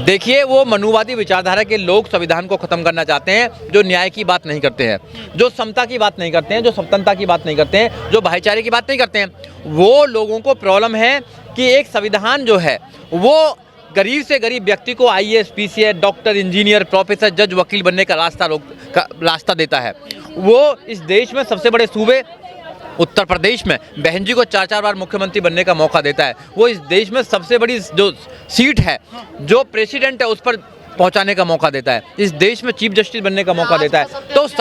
देखिए, वो मनुवादी विचारधारा के लोग संविधान को खत्म करना चाहते हैं, जो न्याय की बात नहीं करते हैं, जो समता की बात नहीं करते हैं, जो स्वतंत्रता की बात नहीं करते हैं, जो भाईचारे की बात नहीं करते हैं। वो लोगों को प्रॉब्लम है कि एक संविधान जो है वो गरीब से गरीब व्यक्ति को IAS, PCS, doctor, engineer, professor, जज, वकील बनने का रास्ता देता है। वो इस देश में सबसे बड़े सूबे उत्तर प्रदेश में बहन जी को 4-4 बार मुख्यमंत्री बनने का मौका देता है। वो इस देश में सबसे बड़ी जो सीट है, जो प्रेसिडेंट है, उस पर पहुंचाने का मौका देता है। इस देश में चीफ जस्टिस बनने का मौका देता है। तो उस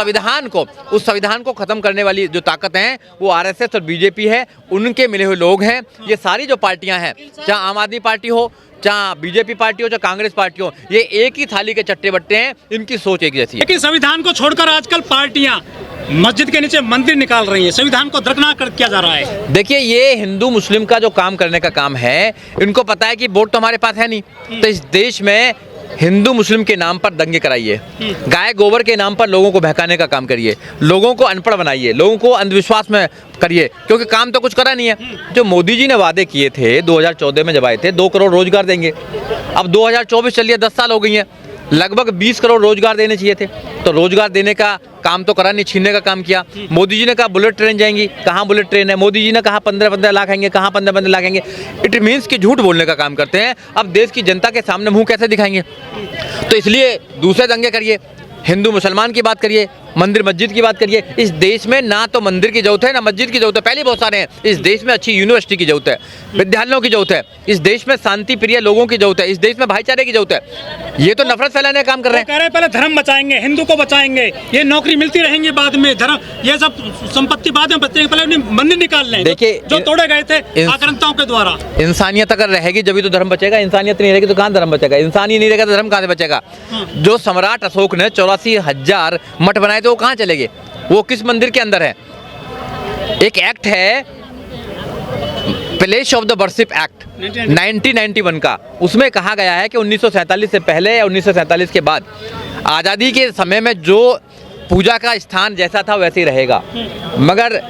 संविधान को खत्म करने वाली जो ताकत हैं वो आरएसएस और बीजेपी है, उनके मिले हुए लोग हैं। ये सारी जो पार्टियां हैं, चाहे आम आदमी पार्टी हो, चाहे बीजेपी पार्टी हो, चाहे कांग्रेस पार्टी हो, ये एक ही थाली के चट्टे बट्टे हैं। इनकी सोच एक जैसी है। लेकिन संविधान को छोड़कर आजकल पार्टियां मस्जिद के नीचे मंदिर निकाल रही हैं, संविधान को दरकिनार कर किया जा रहा है। देखिए, ये हिंदू मुस्लिम का जो काम करने का काम है, इनको पता है कि वोट तो हमारे पास है नहीं, तो इस देश में हिंदू मुस्लिम के नाम पर दंगे कराइए, गाय गोबर के नाम पर लोगों को बहकाने का काम करिए, लोगों को अनपढ़ बनाइए, लोगों को अंधविश्वास में करिए, क्योंकि काम तो कुछ करा नहीं है। जो मोदी जी ने वादे किए थे 2014 में जब आए थे, 2 करोड़ रोजगार देंगे, अब 2024 चलिए 10 साल हो गई हैं, लगभग 20 करोड़ रोजगार देने चाहिए थे, तो रोजगार देने का काम तो करा नहीं, छीनने का काम किया। मोदी जी ने कहा बुलेट ट्रेन जाएंगी, कहाँ बुलेट ट्रेन है? मोदी जी ने कहा 15-15 लाख आएंगे, कहाँ 15-15 लाख आएंगे? इट मीन्स कि झूठ बोलने का काम करते हैं। अब देश की जनता के सामने मुंह कैसे दिखाएंगे? तो इसलिए दूसरे दंगे करिए, हिंदू मुसलमान की बात करिए, मंदिर मस्जिद की बात करिए। इस देश में ना तो मंदिर की जरूरत है, ना मस्जिद की जरूरत है, पहले बहुत सारे हैं। इस देश में अच्छी यूनिवर्सिटी की जरूरत है, विद्यालयों की जरूरत है, इस देश में शांति प्रिय लोगों की जरूरत है, इस देश में भाईचारे की जरूरत है। ये तो नफरत फैलाने का काम कर रहे हैं। कह रहे हैं पहले धर्म बचाएंगे, हिंदू को बचाएंगे, ये नौकरी मिलती रहेंगी बाद में, धर्म ये सब संपत्ति बाद में बचेंगे, पहले मंदिर निकाल लें। देखिए, जो तोड़े गए थे आक्रांताओं के द्वारा। इंसानियत अगर रहेगी जब तो धर्म बचेगा, इंसानियत नहीं रहेगी तो कहाँ धर्म बचेगा? इंसान ही नहीं रहेगा तो धर्म कहाँ से बचेगा? जो सम्राट अशोक ने 84,000 मठ बनाए थे, वो कहाँ चले गए? वो किस मंदिर के अंदर है? एक एक्ट है, place of the worship act 1991 का, उसमें कहा गया है कि 1947 से पहले या 1947 के बाद आज़ादी के समय में जो पूजा का स्थान जैसा था वैसे ही रहेगा। मगर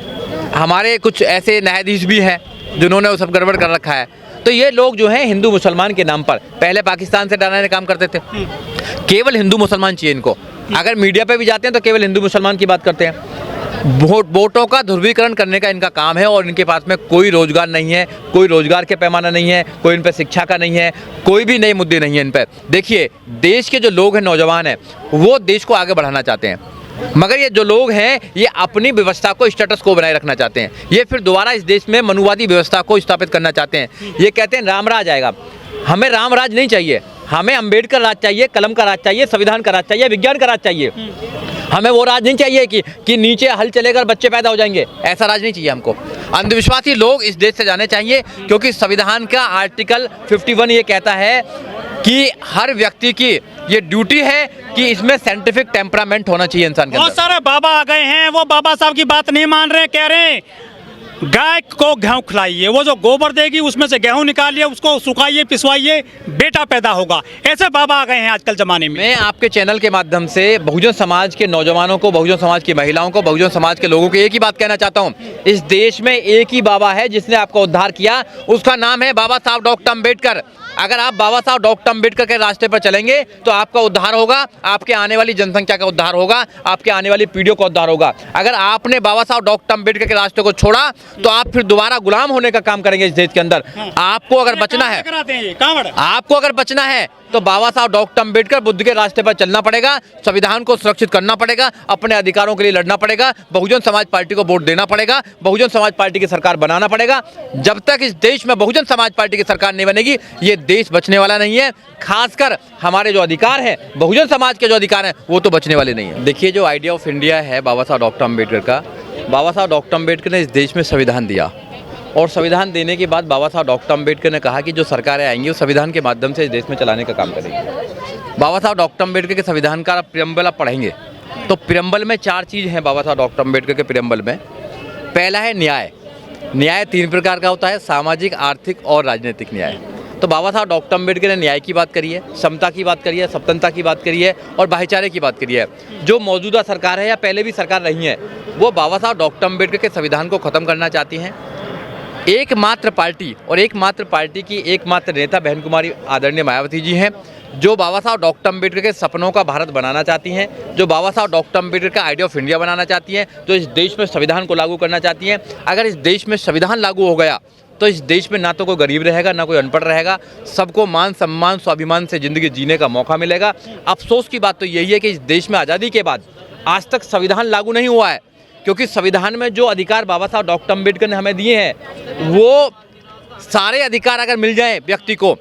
हमारे कुछ ऐसे न्यायाधीश भी हैं जिन्होंने वो सब गड़बड़ कर रखा है। तो ये लोग जो हैं हिंदू मुसलमान के नाम पर पहले पाकिस्तान से डराने का काम करते थे। केवल हिंदू मुसलमान चाहिए इनको। अगर मीडिया पे भी जाते हैं तो केवल हिंदू मुसलमान की बात करते हैं। वोटों का ध्रुवीकरण करने का इनका काम है और इनके पास में कोई रोजगार नहीं है, कोई रोजगार के पैमाना नहीं है, कोई इन पर शिक्षा का नहीं है, कोई भी नए मुद्दे नहीं है इन पर। देखिए, देश के जो लोग हैं, नौजवान हैं, वो देश को आगे बढ़ाना चाहते हैं, मगर ये जो लोग हैं ये अपनी व्यवस्था को, स्टेटस को बनाए रखना चाहते हैं। ये फिर दोबारा इस देश में मनुवादी व्यवस्था को स्थापित करना चाहते हैं। ये कहते हैं राम राज आएगा। हमें राम राज नहीं चाहिए, हमें अंबेडकर राज चाहिए, कलम का राज चाहिए, संविधान का राज चाहिए, विज्ञान का राज चाहिए। हमें वो राज नहीं चाहिए कि नीचे हल चलेकर बच्चे पैदा हो जाएंगे, ऐसा राज नहीं चाहिए हमको। अंधविश्वासी लोग इस देश से जाने चाहिए, क्योंकि संविधान का आर्टिकल 51 ये कहता है कि हर व्यक्ति की ये ड्यूटी है कि इसमें साइंटिफिक टेम्परामेंट होना चाहिए इंसान के अंदर। बहुत सारे बाबा आ गए हैं, वो बाबा साहब की बात नहीं मान रहे, कह रहे हैं गाय को गेहूं खिलाइए, वो जो गोबर देगी उसमें से गेहूं निकालिए, उसको सुखाइए, पिसवाइए, बेटा पैदा होगा। ऐसे बाबा आ गए हैं आजकल जमाने में। मैं आपके चैनल के माध्यम से बहुजन समाज के नौजवानों को, बहुजन समाज की महिलाओं को, बहुजन समाज के लोगों को एक ही बात कहना चाहता हूं। इस देश में एक ही बाबा है जिसने आपका उद्धार किया, उसका नाम है बाबा साहब डॉक्टर अम्बेडकर। अगर आप बाबा साहब डॉक्टर अम्बेडकर के रास्ते पर चलेंगे तो आपका उद्धार होगा, आपके आने वाली जनसंख्या का उद्धार होगा, आपके आने वाली पीढ़ियों का उद्धार होगा। अगर आपने बाबा साहब डॉक्टर अम्बेडकर के रास्ते को छोड़ा तो आप फिर दोबारा गुलाम होने का काम करेंगे इस देश के अंदर। आपको अगर बचना है, आपको अगर बचना है तो बाबा साहब डॉक्टर अम्बेडकर बुद्ध के रास्ते पर चलना पड़ेगा, संविधान को सुरक्षित करना पड़ेगा, अपने अधिकारों के लिए लड़ना पड़ेगा, बहुजन समाज पार्टी को वोट देना पड़ेगा, बहुजन समाज पार्टी की सरकार बनाना पड़ेगा। जब तक इस देश में बहुजन समाज पार्टी की सरकार नहीं बनेगी ये देश बचने वाला नहीं है। खासकर हमारे जो अधिकार हैं, बहुजन समाज के जो अधिकार हैं, वो तो बचने वाले नहीं है। देखिए, जो आइडिया ऑफ इंडिया है बाबा साहब डॉक्टर अम्बेडकर का, बाबा साहब डॉक्टर अम्बेडकर ने इस देश में संविधान दिया और संविधान देने के बाद बाबा साहब डॉक्टर अम्बेडकर ने कहा कि जो सरकारें आएंगी वो संविधान के माध्यम से इस देश में चलाने का काम करेंगी। बाबा साहब डॉक्टर अम्बेडकर के संविधान का प्रियम्बल आप पढ़ेंगे तो प्रियम्बल में 4 चीज़ हैं बाबा साहब डॉक्टर अम्बेडकर के प्रियम्बल में। पहला है न्याय। न्याय 3 प्रकार का होता है, सामाजिक, आर्थिक और राजनीतिक न्याय। तो बाबा साहब डॉक्टर अम्बेडकर ने न्याय की बात करी है, समता की बात करी है, स्वतंत्रता की बात करी है और भाईचारे की बात करी है। जो मौजूदा सरकार है या पहले भी सरकार रही है, वो बाबा साहब डॉक्टर अम्बेडकर के संविधान को ख़त्म करना चाहती हैं। एकमात्र पार्टी और एकमात्र पार्टी की एकमात्र नेता बहन कुमारी आदरणीय मायावती जी हैं, जो बाबा साहब डॉक्टर अम्बेडकर के सपनों का भारत बनाना चाती हैं, जो बाबा साहब डॉक्टर अम्बेडकर का आइडिया ऑफ इंडिया बनाना चाहती हैं, जो इस देश में संविधान को लागू करना चाहती हैं। अगर इस देश में संविधान लागू हो गया तो इस देश में ना तो कोई गरीब रहेगा, ना कोई अनपढ़ रहेगा, सबको मान सम्मान स्वाभिमान से ज़िंदगी जीने का मौका मिलेगा। अफसोस की बात तो यही है कि इस देश में आज़ादी के बाद आज तक संविधान लागू नहीं हुआ है, क्योंकि संविधान में जो अधिकार बाबा साहब डॉक्टर अम्बेडकर ने हमें दिए हैं वो सारे अधिकार अगर मिल जाएं व्यक्ति को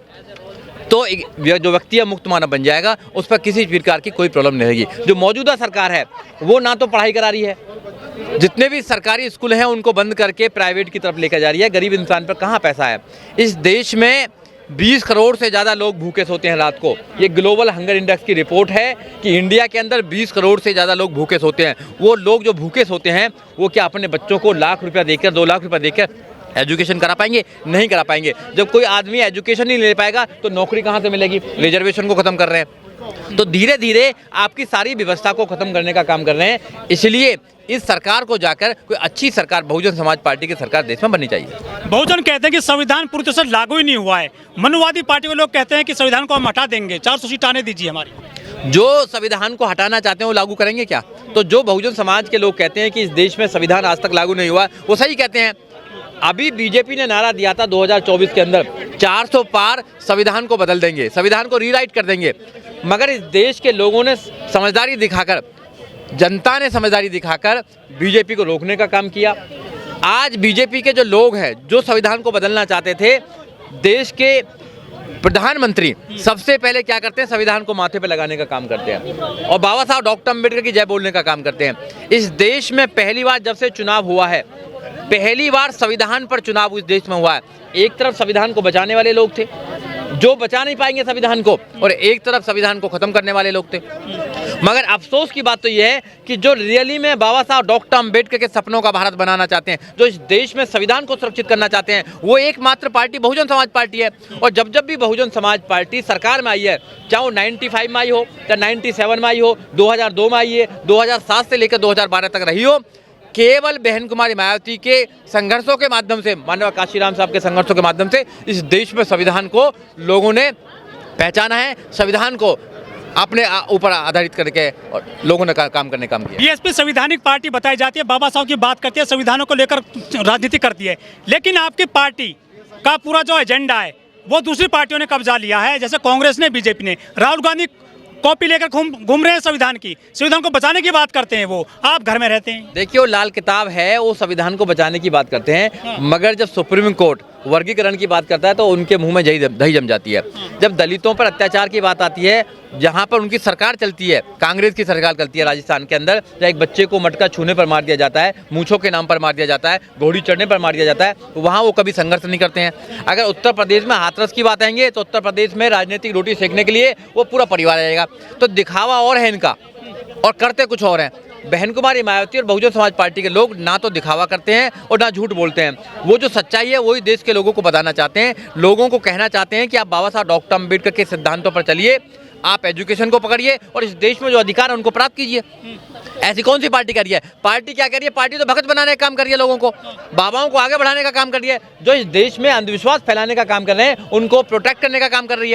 तो जो व्यक्ति है मुक्त मानव बन जाएगा, उस पर किसी प्रकार की कोई प्रॉब्लम नहीं रहेगी। जो मौजूदा सरकार है वो ना तो पढ़ाई करा रही है, जितने भी सरकारी स्कूल हैं उनको बंद करके प्राइवेट की तरफ लेकर जा रही है। गरीब इंसान पर कहाँ पैसा है? इस देश में 20 करोड़ से ज़्यादा लोग भूखे सोते हैं रात को। ये ग्लोबल हंगर इंडेक्स की रिपोर्ट है कि इंडिया के अंदर 20 करोड़ से ज़्यादा लोग भूखे सोते हैं। वो लोग जो भूखे सोते हैं वो क्या अपने बच्चों को लाख रुपया देकर, 2 लाख रुपया देकर एजुकेशन करा पाएंगे? नहीं करा पाएंगे। जब कोई आदमी एजुकेशन नहीं ले पाएगा तो नौकरी कहाँ से मिलेगी? रिजर्वेशन को ख़त्म कर रहे हैं। तो धीरे धीरे आपकी सारी व्यवस्था को ख़त्म करने का काम कर रहे हैं। इसलिए इस सरकार को जाकर कोई अच्छी सरकार, बहुजन समाज पार्टी की सरकार देश में बननी चाहिए। बहुजन कहते हैं कि संविधान पूरी तरह से लागू ही नहीं हुआ है। मनुवादी पार्टी के लोग कहते हैं कि संविधान को हम हटा देंगे, 400 सीट आने दीजिए हमारी। जो संविधान को हटाना चाहते हैं वो लागू करेंगे क्या? तो जो बहुजन समाज के लोग कहते हैं कि इस देश में संविधान आज तक लागू नहीं हुआ, वो सही कहते हैं। अभी बीजेपी ने नारा दिया था 2024 के अंदर 400 पार संविधान को बदल देंगे, संविधान को रीराइट कर देंगे। मगर इस देश के लोगों ने समझदारी दिखाकर, जनता ने समझदारी दिखाकर बीजेपी को रोकने का काम किया। आज बीजेपी के जो लोग हैं जो संविधान को बदलना चाहते थे, देश के प्रधानमंत्री सबसे पहले क्या करते हैं? संविधान को माथे पे लगाने का काम करते हैं और बाबा साहब डॉक्टर अम्बेडकर की जय बोलने का काम करते हैं। इस देश में पहली बार जब से चुनाव हुआ है, पहली बार संविधान पर चुनाव इस देश में हुआ है। एक तरफ संविधान को बचाने वाले लोग थे जो बचा नहीं पाएंगे संविधान को, और एक तरफ संविधान को खत्म करने वाले लोग थे। मगर अफसोस की बात तो यह है कि जो रियली में बाबा साहब डॉक्टर अम्बेडकर के सपनों का भारत बनाना चाहते हैं, जो इस देश में संविधान को सुरक्षित करना चाहते हैं, वो एकमात्र पार्टी बहुजन समाज पार्टी है। और जब जब भी बहुजन समाज पार्टी सरकार में आई है, चाहे वो 95 में आई हो, चाहे 97 में आई हो, 2002 में आई है, 2007 से लेकर 2012 तक रही हो, केवल बहन कुमारी मायावती के संघर्षों के माध्यम से, माननीय काशीराम साहब के संघर्षों के माध्यम से इस देश में संविधान को लोगों ने पहचाना है, संविधान को अपने ऊपर आधारित करके और लोगों ने काम करने काम किया। बीएसपी संवैधानिक पार्टी बताई जाती है, बाबा साहब की बात करती है, संविधानों को लेकर राजनीति करती है, लेकिन आपकी पार्टी का पूरा जो एजेंडा है वो दूसरी पार्टियों ने कब्जा लिया है। जैसे कांग्रेस ने, बीजेपी ने, राहुल गांधी कॉपी लेकर घूम रहे हैं संविधान की, संविधान को बचाने की बात करते हैं, वो आप घर में रहते हैं। देखिए, वो लाल किताब है, वो संविधान को बचाने की बात करते हैं, मगर जब सुप्रीम कोर्ट वर्गीकरण की बात करता है तो उनके मुंह में दही जम जाती है। जब दलितों पर अत्याचार की बात आती है, जहां पर उनकी सरकार चलती है, कांग्रेस की सरकार चलती है राजस्थान के अंदर, जहाँ एक बच्चे को मटका छूने पर मार दिया जाता है, मूंछों के नाम पर मार दिया जाता है, घोड़ी चढ़ने पर मार दिया जाता है, वहाँ वो कभी संघर्ष नहीं करते हैं। अगर उत्तर प्रदेश में हाथरस की बात आएंगे तो उत्तर प्रदेश में राजनीतिक रोटी सेकने के लिए वो पूरा परिवार आएगा। तो दिखावा और है इनका और करते कुछ और हैं। बहन कुमारी मायावती और बहुजन समाज पार्टी के लोग ना तो दिखावा करते हैं और ना झूठ बोलते हैं। वो जो सच्चाई है वही देश के लोगों को बताना चाहते हैं, लोगों को कहना चाहते हैं कि आप बाबा साहब डॉक्टर अम्बेडकर के सिद्धांतों पर चलिए, आप एजुकेशन को पकड़िए और इस देश में जो अधिकार है उनको प्राप्त कीजिए। ऐसी कौन सी पार्टी कर रही है? पार्टी क्या कर रही है? पार्टी तो भगत बनाने का काम कर रही है, लोगों को, बाबाओं को आगे बढ़ाने का काम कर रही है। जो इस देश में अंधविश्वास फैलाने का काम कर रहे हैं उनको प्रोटेक्ट करने का काम कर रही है।